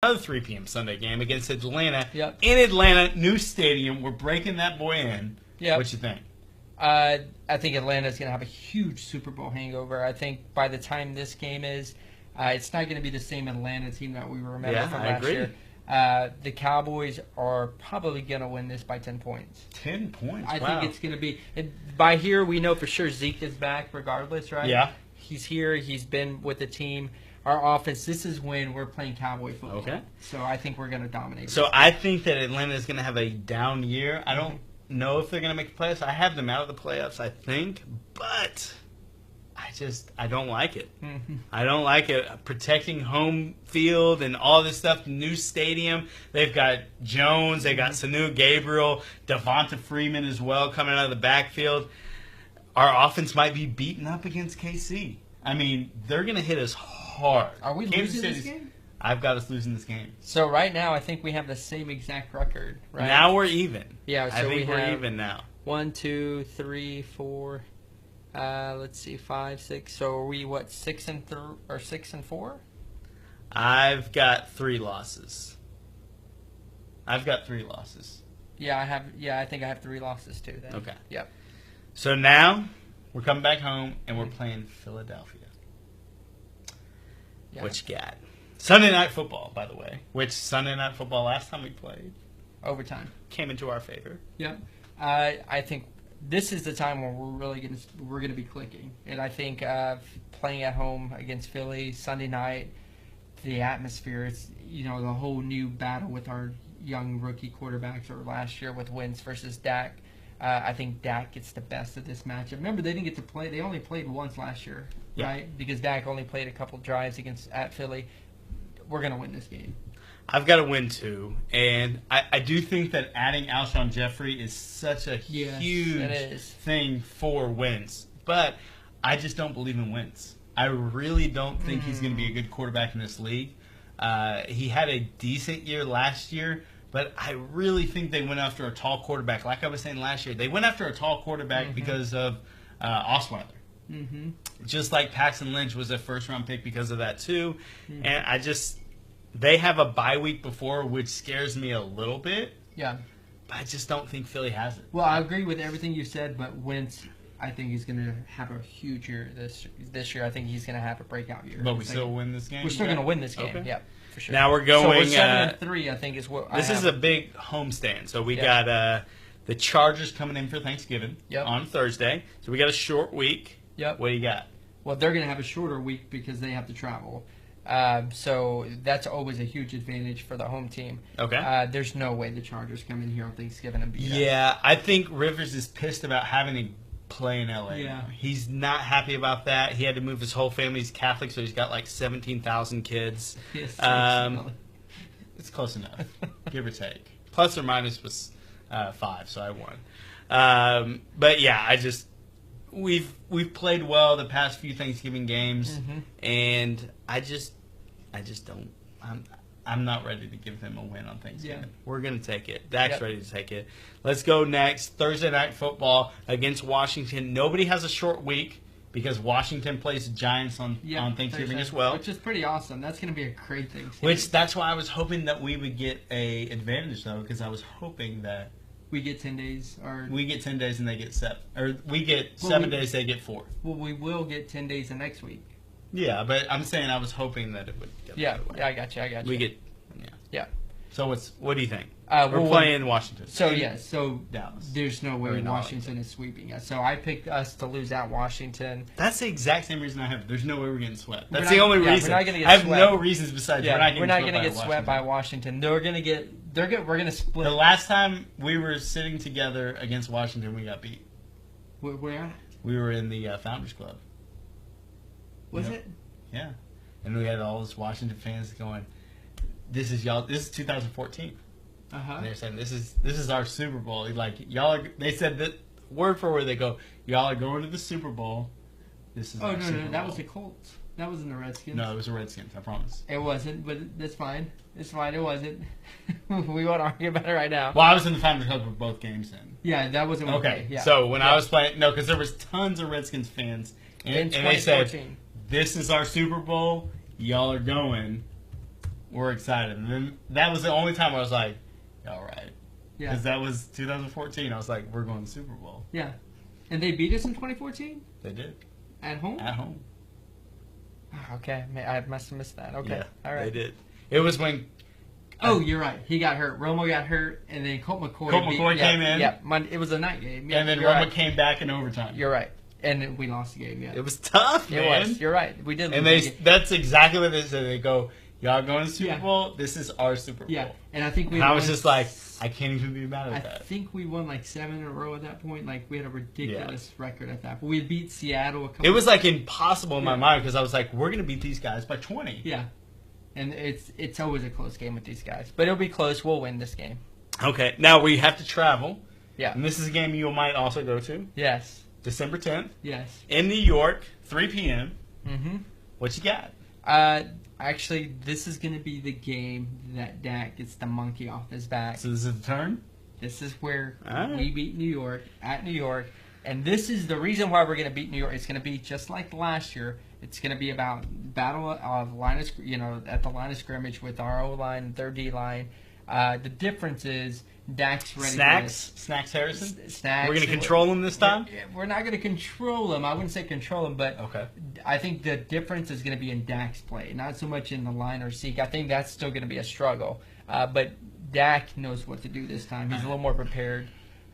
Another 3 p.m. Sunday game against Atlanta. Yep. In Atlanta, new stadium. We're breaking that boy in. Yep. What you think? I think Atlanta's going to have a huge Super Bowl hangover. I think by the time this game is, it's not going to be the same Atlanta team that we remember from last year. The Cowboys are probably going to win this by 10 points. 10 points? I think it's going to be by here we know for sure Zeke is back regardless, right? Yeah. He's here. He's been with the team. Our offense, this is when we're playing Cowboy football. Okay. So I think we're going to dominate. So I think that Atlanta is going to have a down year. I don't know if they're going to make the playoffs. I have them out of the playoffs, I think. But I don't like it. I don't like it. Protecting home field and all this stuff, new stadium. They've got Jones. They got Sanu Gabriel, Devonta Freeman as well coming out of the backfield. Our offense might be beaten up against KC. I mean, they're going to hit us hard. Are we losing this game? I've got us losing this game. So right now, I think we have the same exact record, right? Now we're even. Yeah, so I think we're even now. 1, 2, 3, 4. Let's see, 5, 6. So are we 6 and 4? I've got 3 losses. Yeah, I have. Yeah, I think I have 3 losses too. Then. Okay. Yep. So now we're coming back home and we're playing Philadelphia. Yeah. What you got? Sunday Night Football, by the way. Which Sunday Night Football last time we played Overtime came into our favor. Yep. I think this is the time where we're gonna be clicking, and I think playing at home against Philly Sunday night, the atmosphere, it's the whole new battle with our young rookie quarterbacks or last year with Wentz versus Dak. I think Dak gets the best of this matchup. Remember, they didn't get to play. They only played once last year, right? Because Dak only played a couple drives at Philly. We're going to win this game. I've got to win too. And I do think that adding Alshon Jeffrey is such a huge thing for Wentz. But I just don't believe in Wentz. I really don't think he's going to be a good quarterback in this league. He had a decent year last year. But I really think they went after a tall quarterback. Like I was saying last year, they went after a tall quarterback because of Osweiler. Just like Paxton Lynch was a first-round pick because of that too. And they have a bye week before, which scares me a little bit. Yeah. But I just don't think Philly has it. Well, I agree with everything you said, but Wentz, I think he's going to have a huge year this year. I think he's going to have a breakout year. But we still win this game? We're still going to win this game, yeah. For sure. Now we're going. So we're 7-3, I think, is what. This is a big homestand. So we got the Chargers coming in for Thanksgiving on Thursday. So we got a short week. Yep. What do you got? Well, they're going to have a shorter week because they have to travel. So that's always a huge advantage for the home team. Okay. There's no way the Chargers come in here on Thanksgiving and beat us. Yeah, I think Rivers is pissed about having to play in LA. Yeah. He's not happy about that. He had to move his whole family. He's Catholic, so he's got like 17,000 kids. Yes, it's close enough, give or take. Plus or minus was 5, so I won. But yeah, we've played well the past few Thanksgiving games, and I just don't. I'm not ready to give them a win on Thanksgiving. Yeah. We're going to take it. Dak's ready to take it. Let's go next. Thursday Night Football against Washington. Nobody has a short week because Washington plays the Giants on Thanksgiving as well. Which is pretty awesome. That's going to be a great thing. That's why I was hoping that we would get a advantage, though, because I was hoping that we get 10 days. We get 10 days and they get 7. Or we get 7 days, they get 4. Well, we will get 10 days the next week. Yeah, but I'm saying I was hoping that it would get yeah, I got you. We get, yeah. So what do you think? We're playing Washington. So Dallas. There's no way Washington is sweeping us. So I picked us to lose at Washington. That's the exact same reason I have. There's no way we're getting swept. That's the only reason. We're not gonna get I have swept. no reasons besides we're not going to get swept by Washington. We're going to split. The last time we were sitting together against Washington, we got beat. Where? We were in the Founders Club. Was it? Yeah. And we had all those Washington fans going, this is 2014. And they're saying, this is our Super Bowl. Like, they said that word for word, they go, y'all are going to the Super Bowl. This is our Super Bowl. That was the Colts. That wasn't the Redskins. No, it was the Redskins, I promise. It wasn't, but that's fine. It's fine, it wasn't. We won't argue about it right now. Well, I was in the Founders Club for both games then. Yeah, that wasn't okay. Yeah. So when I was playing, because there was tons of Redskins fans, and they said, this is our Super Bowl, y'all are going we're excited. And then that was the only time I was like, all right. Yeah. Because that was 2014. I was like, we're going to the Super Bowl. Yeah. And they beat us in 2014? They did. At home? At home. Okay. I must have missed that. Okay. Yeah, all right. they did. It was when... Oh, you're right. He got hurt. Romo got hurt, and then Colt McCoy came in. Yeah, it was a night game. Yeah, and then Romo came back in overtime. You're right. And we lost the game, yeah. It was tough, man. It was. You're right. We did lose the game. That's exactly what they said. They go, y'all going to the Super Bowl? This is our Super Bowl. Yeah, and I think I was just like, I can't even be mad at that. I think we won like 7 in a row at that point. Like, we had a ridiculous record at that point. We had beat Seattle a couple. It was like impossible in my mind because I was like, we're going to beat these guys by 20. Yeah. And it's always a close game with these guys. But it'll be close. We'll win this game. Okay. Now we have to travel. Yeah. And this is a game you might also go to. Yes. December 10th. Yes. In New York, 3 p.m. Mm-hmm. What you got? Actually, this is going to be the game that Dak gets the monkey off his back. So this is the turn? This is where we beat New York, at New York. And this is the reason why we're going to beat New York. It's going to be just like last year. It's going to be about battle of line of, at the line of scrimmage with our O-line and their D-line. The difference is Dak's ready. Snacks Harrison? Snacks. We're going to control him this time? We're not going to control him. I wouldn't say control him, but okay. I think the difference is going to be in Dak's play, not so much in the line or seek. I think that's still going to be a struggle. But Dak knows what to do this time. He's a little more prepared.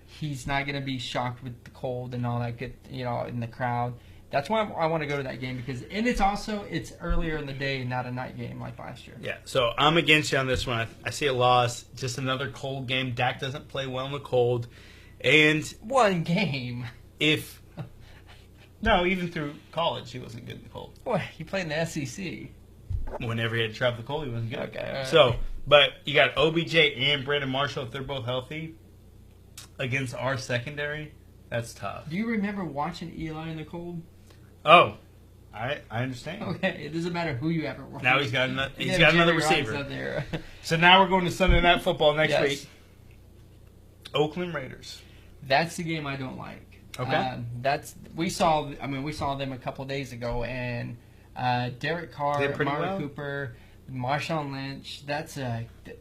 He's not going to be shocked with the cold and all that good, in the crowd. That's why I want to go to that game because, and it's earlier in the day, not a night game like last year. Yeah, so I'm against you on this one. I see a loss, just another cold game. Dak doesn't play well in the cold, and one game. No, even through college, he wasn't good in the cold. Boy, he played in the SEC. Whenever he had to travel the cold, he wasn't good. Okay. Right. So, but you got OBJ and Brandon Marshall if they're both healthy against our secondary. That's tough. Do you remember watching Eli in the cold? Oh, I understand. Okay, it doesn't matter who you ever watch. Now he's got another receiver. So now we're going to Sunday Night Football next week. Oakland Raiders. That's the game I don't like. Okay. We saw them a couple of days ago, and Derek Carr, Amari Cooper, Marshawn Lynch. That's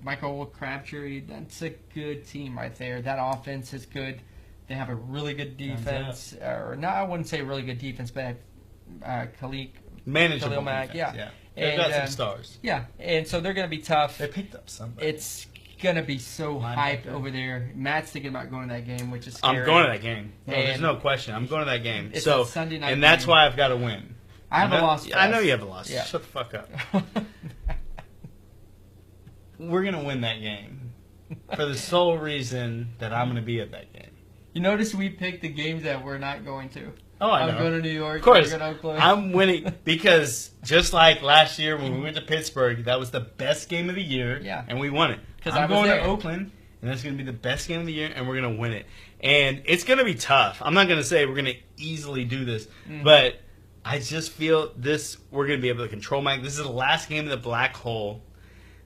Michael Crabtree. That's a good team right there. That offense is good. They have a really good defense, I wouldn't say really good defense, but manageable Mack, defense, yeah. They've got some stars. Yeah, and so they're going to be tough. They picked up somebody. It's going to be so hyped over there. Matt's thinking about going to that game, which is scary. I'm going to that game. No, there's no question. I'm going to that game. It's a Sunday night and that's game. why I've got to win. I have a loss. I know you have a loss. Yeah. Shut the fuck up. We're going to win that game for the sole reason that I'm going to be at that game. You notice we picked the games that we're not going to. Oh, I know. I'm going to New York. Of course. Going to Oakland. I'm winning because just like last year when we went to Pittsburgh, that was the best game of the year, and we won it. I'm going to Oakland, and that's going to be the best game of the year, and we're going to win it. And it's going to be tough. I'm not going to say we're going to easily do this, but I just feel we're going to be able to control Mike. This is the last game of the black hole.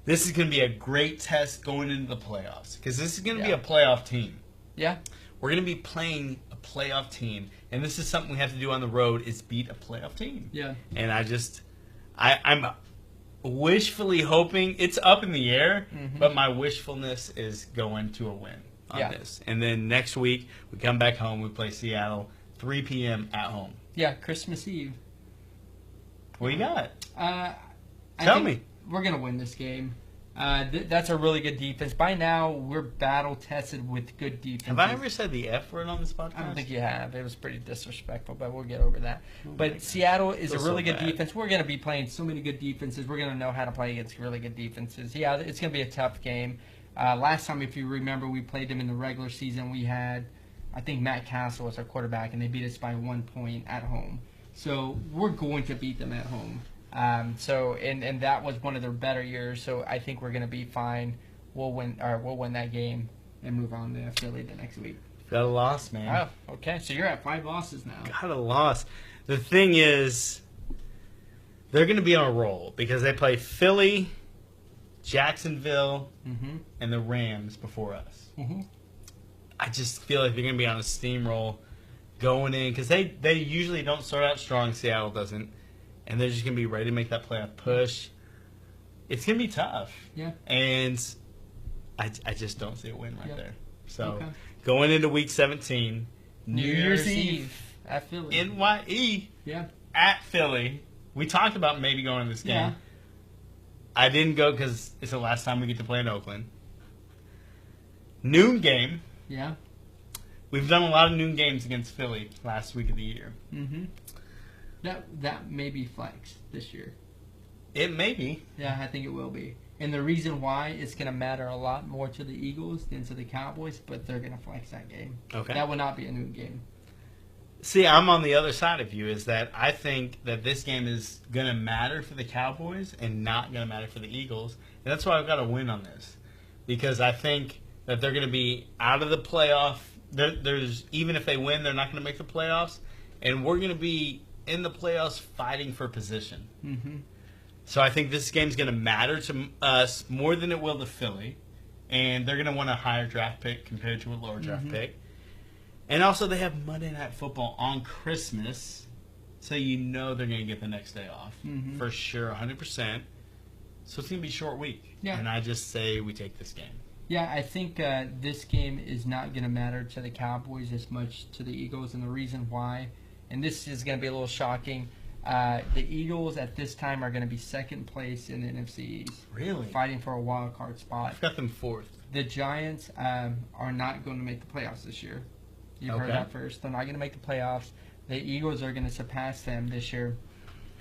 This is going to be a great test going into the playoffs because this is going to be a playoff team. Yeah. We're going to be playing a playoff team, and this is something we have to do on the road is beat a playoff team. Yeah. And I'm wishfully hoping it's up in the air, but my wishfulness is going to a win on this. And then next week we come back home, we play Seattle, 3 p.m. at home. Yeah, Christmas Eve. What you got? Tell me. We're going to win this game. That's a really good defense. By now, we're battle-tested with good defense. Have I ever said the F word on this podcast? I don't think you have. It was pretty disrespectful, but we'll get over that. But Seattle is a really good defense. We're going to be playing so many good defenses. We're going to know how to play against really good defenses. Yeah, it's going to be a tough game. Last time, if you remember, we played them in the regular season. We had, I think, Matt Castle was our quarterback, and they beat us by 1 point at home. So we're going to beat them at home. And that was one of their better years. So I think we're going to be fine. We'll win that game and move on to Philly the next week. Got a loss, man. Oh, okay. So you're at 5 losses now. Got a loss. The thing is, they're going to be on a roll because they play Philly, Jacksonville, and the Rams before us. I just feel like they're going to be on a steamroll going in because they usually don't start out strong. Seattle doesn't. And they're just going to be ready to make that playoff push. it's going to be tough. Yeah. And I just don't see a win right there. So, okay. Going into Week 17, New Year's Eve at Philly. NYE at Philly. We talked about maybe going to this game. Yeah. I didn't go because it's the last time we get to play in Oakland. Noon game. Yeah. We've done a lot of noon games against Philly last week of the year. Mm-hmm. That may be flex this year. It may be. Yeah, I think it will be. And the reason why it's going to matter a lot more to the Eagles than to the Cowboys, but they're going to flex that game. Okay. That will not be a noon game. See, I'm on the other side of you, is that I think that this game is going to matter for the Cowboys and not going to matter for the Eagles. And that's why I've got to win on this. Because I think that they're going to be out of the playoff. There's even if they win, they're not going to make the playoffs. And we're going to be in the playoffs fighting for position. Mm-hmm. So I think this game's going to matter to us more than it will to Philly. And they're going to want a higher draft pick compared to a lower draft pick. And also, they have Monday Night Football on Christmas, so you know they're going to get the next day off. For sure, 100%. So it's going to be a short week. Yeah. And I just say we take this game. Yeah, I think this game is not going to matter to the Cowboys as much to the Eagles, and the reason why, and this is going to be a little shocking, the Eagles at this time are going to be second place in the NFC East. Really? Fighting for a wild card spot. I've got them fourth. The Giants are not going to make the playoffs this year. You heard that first. They're not going to make the playoffs. The Eagles are going to surpass them this year.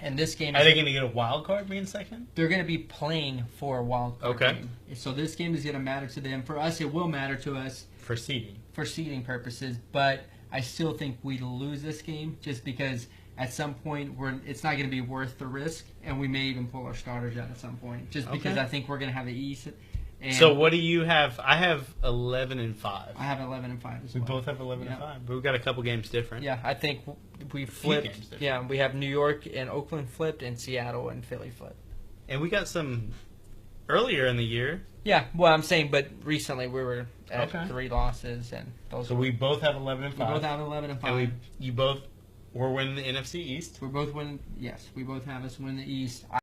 And this game are they going to get a wild card being second? They're going to be playing for a wild card game. So this game is going to matter to them. For us, it will matter to us. For seeding. For seeding purposes. But I still think we lose this game just because at some point it's not going to be worth the risk. And we may even pull our starters out at some point. Just because I think we're going to have the East. And so what do you have? I have 11-5. I have 11-5 as well. We both have 11-5, but we've got a couple games different. Yeah, I think we flipped. Yeah, we have New York and Oakland flipped, and Seattle and Philly flipped. And we got some earlier in the year. Yeah, well, I'm saying, but recently we were at 3 losses, and those. So we both have 11-5. We both have 11-5. And you both were winning the NFC East. We're both winning. Yes, we both have us win the East.